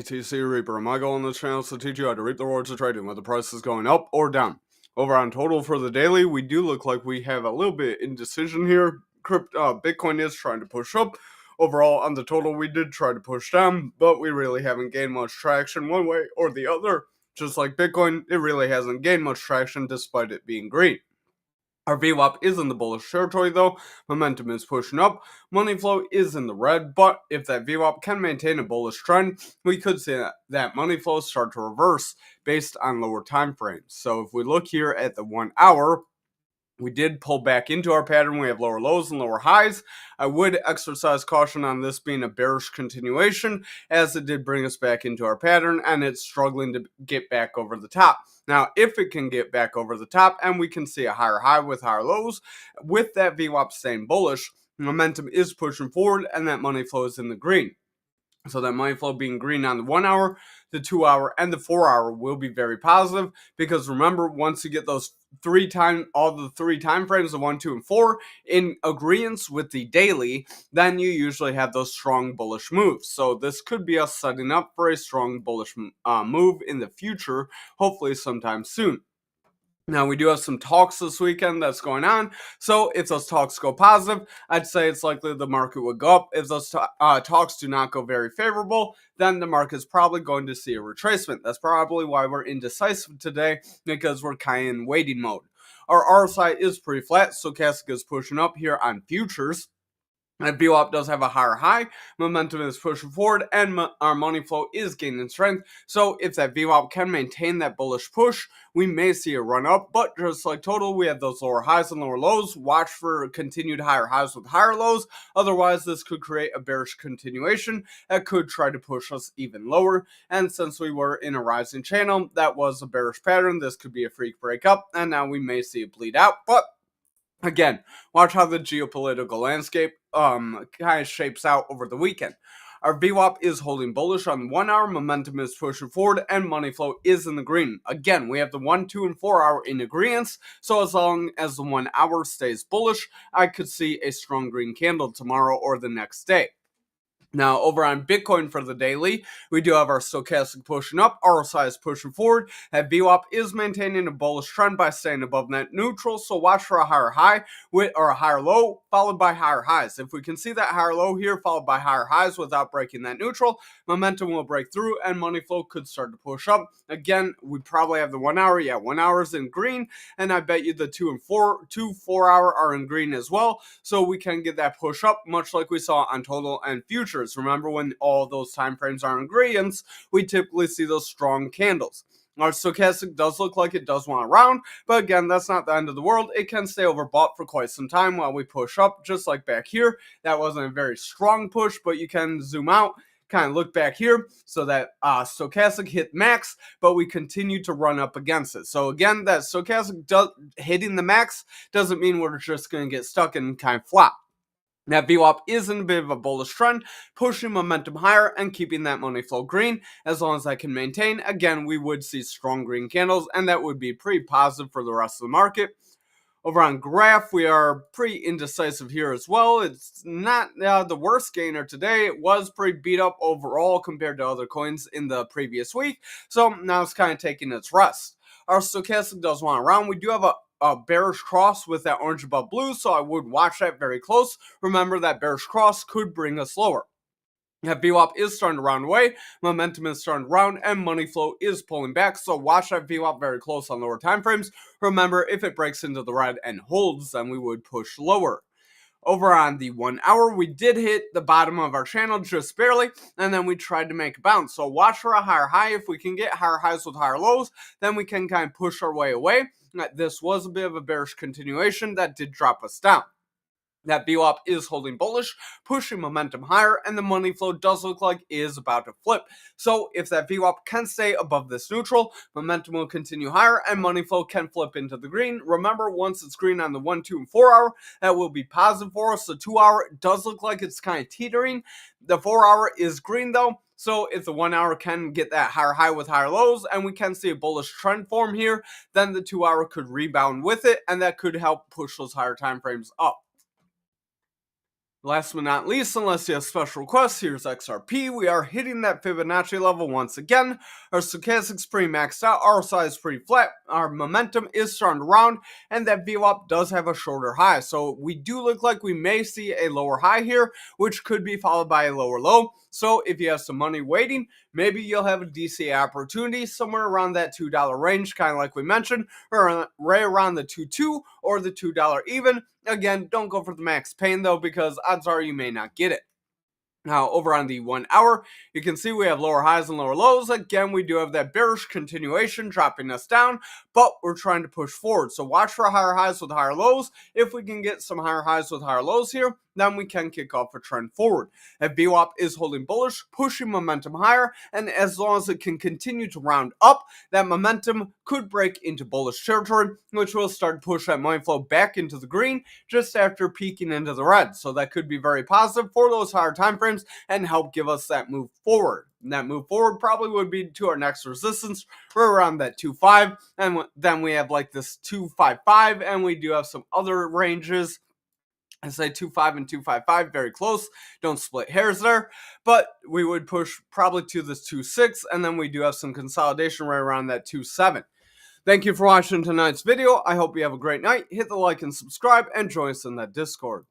BTC Reaper, and my goal on this channel is to teach you how to reap the rewards of trading, whether the price is going up or down. Over on total for the daily, we do look like we have a little bit indecision here. Bitcoin is trying to push up. Overall, on the total, we did try to push down, but we really haven't gained much traction one way or the other. Just like Bitcoin, it really hasn't gained much traction despite it being green. Our VWAP is in the bullish territory though, momentum is pushing up, money flow is in the red, but if that VWAP can maintain a bullish trend, we could see that money flow start to reverse based on lower time frames. So if we look here at the 1 hour, we did pull back into our pattern. We have lower lows and lower highs. I would exercise caution on this being a bearish continuation, as it did bring us back into our pattern and it's struggling to get back over the top. Now, if it can get back over the top and we can see a higher high with higher lows, with that VWAP staying bullish, momentum is pushing forward and that money flow is in the green. So that money flow being green on the 1 hour, the 2 hour, and the 4 hour will be very positive, because remember, once you get those all the three time frames, the 1, 2, and 4, in agreement with the daily, then you usually have those strong bullish moves. So this could be us setting up for a strong bullish move in the future, hopefully sometime soon. Now, we do have some talks this weekend that's going on, so if those talks go positive, I'd say it's likely the market would go up. If those talks do not go very favorable, then the market's probably going to see a retracement. That's probably why we're indecisive today, because we're kind of in waiting mode. Our RSI is pretty flat, stochastic is pushing up here on futures. And VWAP does have a higher high, momentum is pushing forward, and our money flow is gaining strength. So if that VWAP can maintain that bullish push, we may see a run up. But just like total, we have those lower highs and lower lows. Watch for continued higher highs with higher lows. Otherwise, this could create a bearish continuation that could try to push us even lower. And since we were in a rising channel, that was a bearish pattern. This could be a freak breakup, and now we may see it bleed out. But again, watch how the geopolitical landscape kind of shapes out over the weekend. Our VWAP is holding bullish on 1 hour, momentum is pushing forward, and money flow is in the green. Again, we have the 1, 2, and 4 hour in agreement, so as long as the 1 hour stays bullish, I could see a strong green candle tomorrow or the next day. Now, over on Bitcoin for the daily, we do have our stochastic pushing up, RSI is pushing forward, that VWAP is maintaining a bullish trend by staying above net neutral, so watch for a higher high or a higher low, followed by higher highs. If we can see that higher low here, followed by higher highs without breaking that neutral, momentum will break through and money flow could start to push up. Again, we probably have the 1 hour, 1 hour is in green, and I bet you the 2 4 hour are in green as well, so we can get that push up, much like we saw on total and futures. Remember, when all those time frames are in agreement, we typically see those strong candles. Our stochastic does look like it does want to round, but again, that's not the end of the world. It can stay overbought for quite some time while we push up, just like back here. That wasn't a very strong push, but you can zoom out, kind of look back here, so that stochastic hit max, but we continue to run up against it. So again, that stochastic hitting the max doesn't mean we're just going to get stuck and kind of flop. That VWAP is in a bit of a bullish trend, pushing momentum higher and keeping that money flow green. As long as I can maintain, again, we would see strong green candles, and that would be pretty positive for the rest of the market. Over on Graph, we are pretty indecisive here as well. It's not the worst gainer today. It was pretty beat up overall compared to other coins in the previous week, so now it's kind of taking its rest. Our stochastic does want to round. We do have a bearish cross with that orange above blue, so I would watch that very close. Remember, that bearish cross could bring us lower. That VWAP is starting to round away, momentum is starting to round, and money flow is pulling back, so watch that VWAP very close on lower time frames. Remember, if it breaks into the red and holds, then we would push lower. Over on the 1 hour, we did hit the bottom of our channel just barely, and then we tried to make a bounce. So watch for a higher high. If we can get higher highs with higher lows, then we can kind of push our way away. This was a bit of a bearish continuation that did drop us down. That VWAP is holding bullish, pushing momentum higher, and the money flow does look like it is about to flip. So if that VWAP can stay above this neutral, momentum will continue higher, and money flow can flip into the green. Remember, once it's green on the 1, 2, and 4 hour, that will be positive for us. The 2 hour does look like it's kind of teetering. The 4 hour is green though. So if the 1 hour can get that higher high with higher lows, and we can see a bullish trend form here, then the 2 hour could rebound with it, and that could help push those higher time frames up. Last but not least, unless you have special requests, here's XRP. We are hitting that Fibonacci level once again. Our stochastic's pretty maxed out, RSI is pretty flat, our momentum is starting to round, and that VWAP does have a shorter high. So we do look like we may see a lower high here, which could be followed by a lower low. So if you have some money waiting, maybe you'll have a DC opportunity somewhere around that $2 range, kind of like we mentioned, or right around the 2.2 or the $2 even. Again, don't go for the max pain though, because odds are you may not get it. Now, over on the 1 hour, you can see we have lower highs and lower lows. Again, we do have that bearish continuation dropping us down, but we're trying to push forward. So watch for higher highs with higher lows. If we can get some higher highs with higher lows here, then we can kick off a trend forward. If VWAP is holding bullish, pushing momentum higher, and as long as it can continue to round up, that momentum could break into bullish territory, which will start to push that money flow back into the green just after peaking into the red. So that could be very positive for those higher time frames and help give us that move forward. And that move forward probably would be to our next resistance, right around that 2.5, and then we have like this 2.55, and we do have some other ranges. I say 2.5 and 2.55, very close. Don't split hairs there. But we would push probably to this 2.6, and then we do have some consolidation right around that 2.7. Thank you for watching tonight's video. I hope you have a great night. Hit the like and subscribe, and join us in that Discord.